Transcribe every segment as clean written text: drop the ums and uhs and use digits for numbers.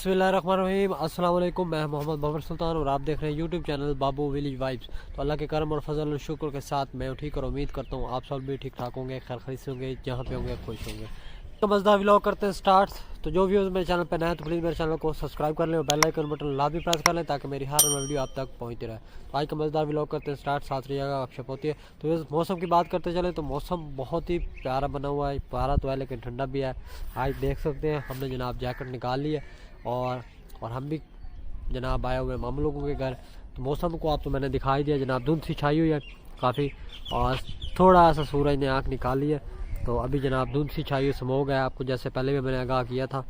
बिस्मिल्लाहिर्रहमानिर्रहीम। अस्सलाम वालेकुम। मैं मोहम्मद बाबर सुल्तान और आप देख रहे हैं यूट्यूब चैनल बाबू विलेज वाइब्स। तो अल्लाह के करम और फजल और शुक्र के साथ मैं ठीक और उम्मीद करता हूँ आप सब भी ठीक ठाक होंगे, खैर खरीस होंगे, जहाँ पे होंगे खुश होंगे। तो मज़ेदार व्लॉग करते हैं स्टार्ट। तो जो व्यूज़ मेरे चैनल पर नए हैं तो प्लीज़ मेरे चैनल को सब्सक्राइब कर लें और बेल आइकन बटन लाजमी प्रेस कर लें ताकि मेरी हर वीडियो आप तक पहुँचती रहे। तो आज का मज़ेदार व्लॉग करते हैं स्टार्ट, साथ रहिएगा, गपशप होती है। तो इस मौसम की बात करते चले तो मौसम बहुत ही प्यारा बना हुआ है, प्यारा तो है लेकिन ठंडा भी है। आज देख सकते हैं हमने जनाब जैकेट निकाल ली है और हम भी जनाब आए हुए मामू लोगों के घर। तो मौसम को आप तो मैंने दिखाई दिया जनाब, धुंध सी छाई हुई है काफ़ी और थोड़ा सा सूरज ने आँख निकाली है। तो अभी जनाब धुंध सी छाई हुई स्मोक है, आपको जैसे पहले भी मैंने आगाह किया था।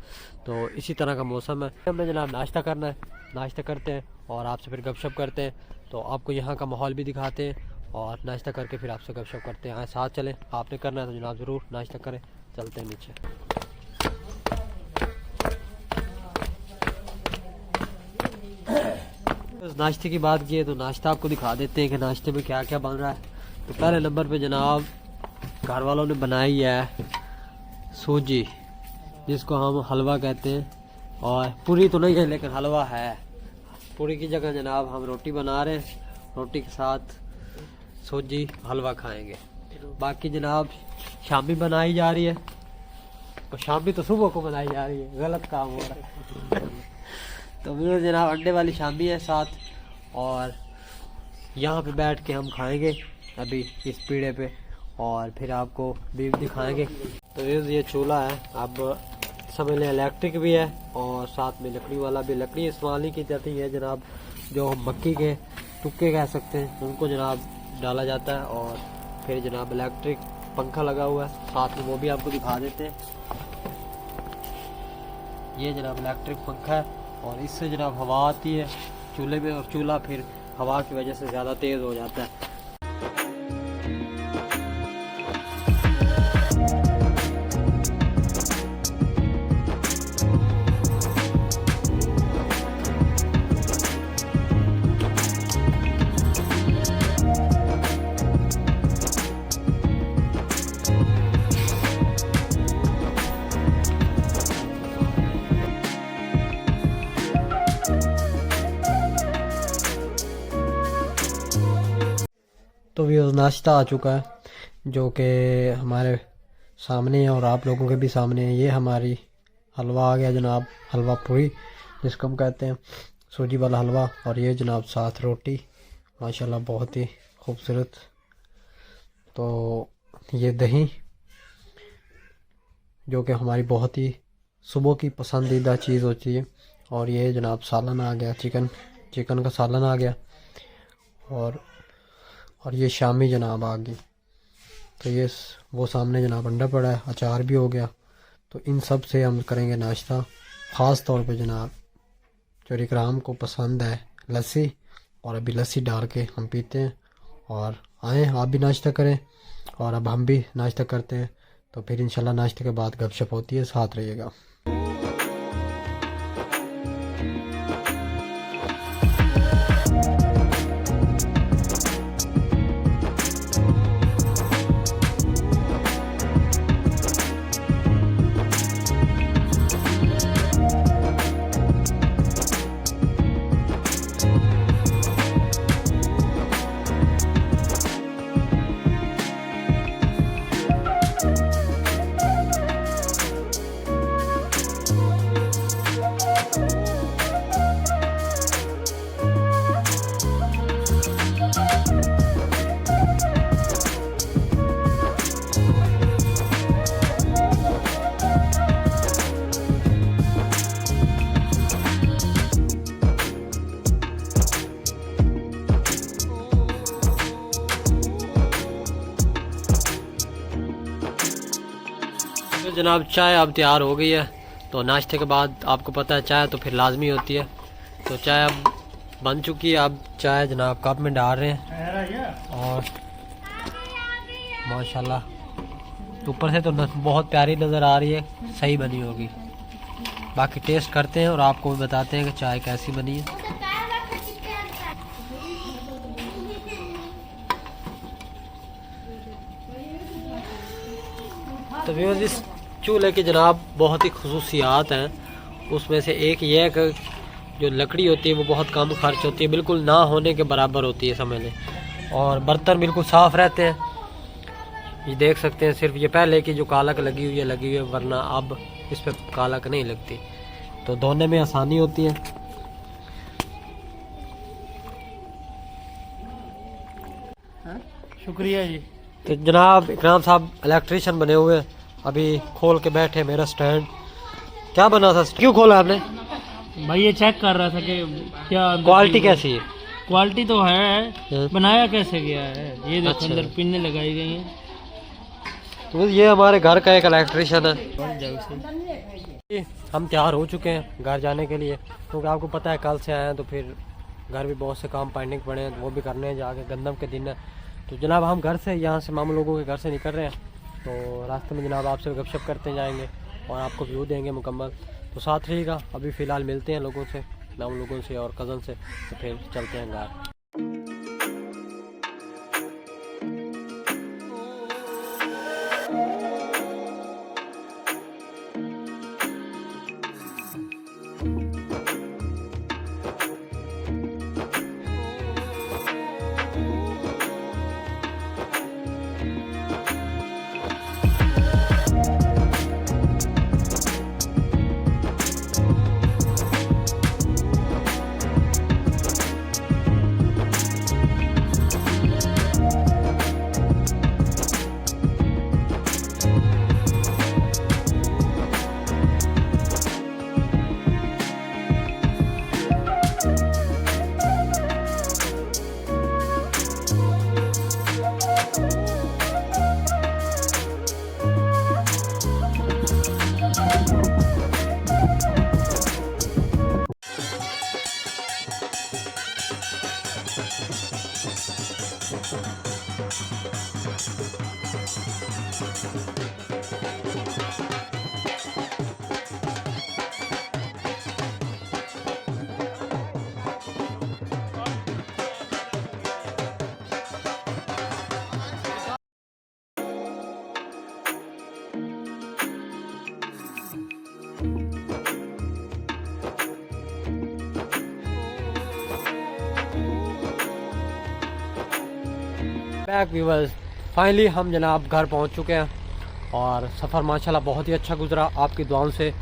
तो इसी तरह का मौसम है। हमें जनाब नाश्ता करना है, नाश्ता करते हैं और आपसे फिर गपशप करते हैं। तो आपको यहाँ का माहौल भी दिखाते हैं और नाश्ता करके फिर आपसे गपशप करते हैं। आए साथ चलें, आपने करना है तो जनाब ज़रूर नाश्ता करें। चलते हैं नीचे। नाश्ते की बात की है तो नाश्ता आपको दिखा देते हैं कि नाश्ते में क्या क्या बन रहा है। तो पहले नंबर पे जनाब घर वालों ने बनाई है सूजी, जिसको हम हलवा कहते हैं। और पूरी तो नहीं है लेकिन हलवा है। पूरी की जगह जनाब हम रोटी बना रहे हैं, रोटी के साथ सूजी हलवा खाएंगे। बाकी जनाब शामी बनाई जा रही है, और शामी तो सुबह को बनाई जा रही है, गलत काम हो रहा है। तो मेरे जनाब अंडे वाली शामी है साथ, और यहाँ पे बैठ के हम खाएंगे अभी इस पीढ़े पे और फिर आपको भी दिखाएंगे। तो ये चूल्हा है, अब समझ लें इलेक्ट्रिक भी है और साथ में लकड़ी वाला भी। लकड़ी इस्तेमाल नहीं की जाती है जनाब, जो हम मक्की के टुक्के कह सकते हैं उनको जनाब डाला जाता है। और फिर जनाब इलेक्ट्रिक पंखा लगा हुआ है साथ में, वो भी आपको दिखा देते हैं। ये जनाब इलेक्ट्रिक पंखा है और इससे जनाब हवा आती है चूल्हे में, और चूल्हा फिर हवा की वजह से ज़्यादा तेज़ हो जाता है। तो भी नाश्ता आ चुका है जो कि हमारे सामने है और आप लोगों के भी सामने है। ये हमारी हलवा आ गया जनाब, हलवा पूरी जिसको हम कहते हैं, सूजी वाला हलवा। और ये जनाब साथ रोटी, माशाल्लाह बहुत ही खूबसूरत। तो ये दही जो कि हमारी बहुत ही सुबह की पसंदीदा चीज़ होती है। और ये जनाब सालन आ गया, चिकन का सालन आ गया। और ये शामी जनाब आ गई। तो ये वो सामने जनाब अंडा पड़ा है, अचार भी हो गया। तो इन सब से हम करेंगे नाश्ता। ख़ास तौर पे जनाब जो इकराम को पसंद है लस्सी, और अभी लस्सी डाल के हम पीते हैं। और आएँ आप भी नाश्ता करें और अब हम भी नाश्ता करते हैं। तो फिर इंशाल्लाह नाश्ते के बाद गपशप होती है, साथ रहिएगा। तो जनाब चाय अब तैयार हो गई है। तो नाश्ते के बाद आपको पता है चाय तो फिर लाजमी होती है। तो चाय अब बन चुकी है, अब चाय जनाब कप में डाल रहे हैं। और माशाल्लाह ऊपर से तो बहुत प्यारी नज़र आ रही है, सही बनी होगी। बाकी टेस्ट करते हैं और आपको भी बताते हैं कि चाय कैसी बनी है। तो व्यूअर्स इस चूल्हे की जनाब बहुत ही खसूसियात हैं उसमें से एक ये है कि जो लकड़ी होती है वो बहुत कम खर्च होती है, बिल्कुल ना होने के बराबर होती है समझ लें। और बर्तन बिल्कुल साफ़ रहते हैं, ये देख सकते हैं। सिर्फ ये पहले की जो कालक लगी हुई है, वरना अब इस पर कालक नहीं लगती, तो धोने में आसानी होती है। शुक्रिया जी। तो जनाब इकराम साहब इलेक्ट्रीशियन बने हुए, अभी खोल के बैठे मेरा स्टैंड। क्या बना था, क्यों खोला आपने? भाई ये चेक कर रहा था कि क्या क्वालिटी कैसी है? क्वालिटी तो है, हाँ। बनाया कैसे गया है ये देखो। अच्छा। अंदर पिनें लगाई गई हैं। तो ये हमारे घर का एक इलेक्ट्रीशियन है। बन जाओ इसे। हम तैयार हो चुके हैं घर जाने के लिए, क्योंकि आपको पता है कल से आए हैं तो फिर घर भी बहुत से काम पेंडिंग पड़े हैं, तो वो भी करने हैं जाके, गंदम के दिन है। तो जनाब हम घर से यहाँ से मामू लोगों के घर से निकल रहे हैं, तो रास्ते में जनाब आपसे गपशप करते जाएंगे और आपको व्यू देंगे मुकम्मल, तो साथ रहिएगा। अभी फ़िलहाल मिलते हैं लोगों से, मामू लोगों से और कज़न से, तो फिर चलते हैं घर। बैक व्यूवर्स, फाइनली हम जनाब घर पहुंच चुके हैं और सफ़र माशाल्लाह बहुत ही अच्छा गुजरा आपकी दुआओं से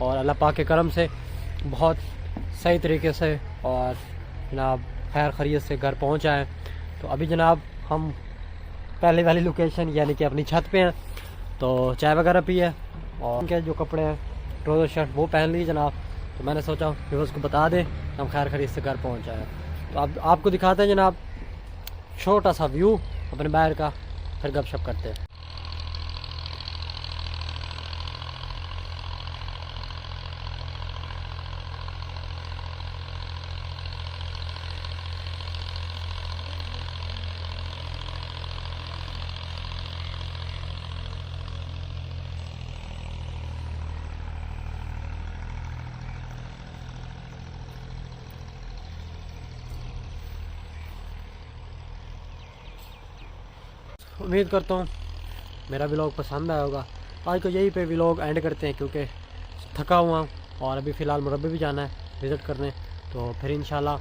और अल्लाह पाक के करम से बहुत सही तरीके से, और जनाब खैर खैरियत से घर पहुंच आए। तो अभी जनाब हम पहले वाली लोकेशन यानी कि अपनी छत पे हैं, तो चाय वगैरह पी है और उनके जो कपड़े हैं ट्राउज़र शर्ट वो पहन ली जनाब। तो मैंने सोचा व्यूवर्स को बता दें हम खैर खैरियत से घर पहुँच आए। तो अब आपको दिखाते हैं जनाब छोटा सा व्यू अपने बाहर का, फिर गपशप करते हैं। उम्मीद करता हूँ मेरा व्लॉग पसंद आया होगा। आज को यहीं पे व्लॉग एंड करते हैं, क्योंकि थका हुआ हूँ और अभी फ़िलहाल मुरब्बे भी जाना है विज़िट करने। तो फिर इंशाल्लाह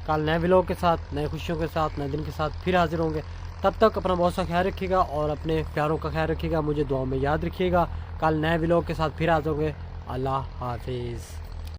कल नए व्लॉग के साथ, नए खुशियों के साथ, नए दिन के साथ फिर हाजिर होंगे। तब तक अपना बहुत सा ख्याल रखिएगा और अपने प्यारों का ख्याल रखिएगा, मुझे दुआ में याद रखिएगा। कल नए व्लॉग के साथ फिर हाजिर होंगे। अल्लाह हाफिज़।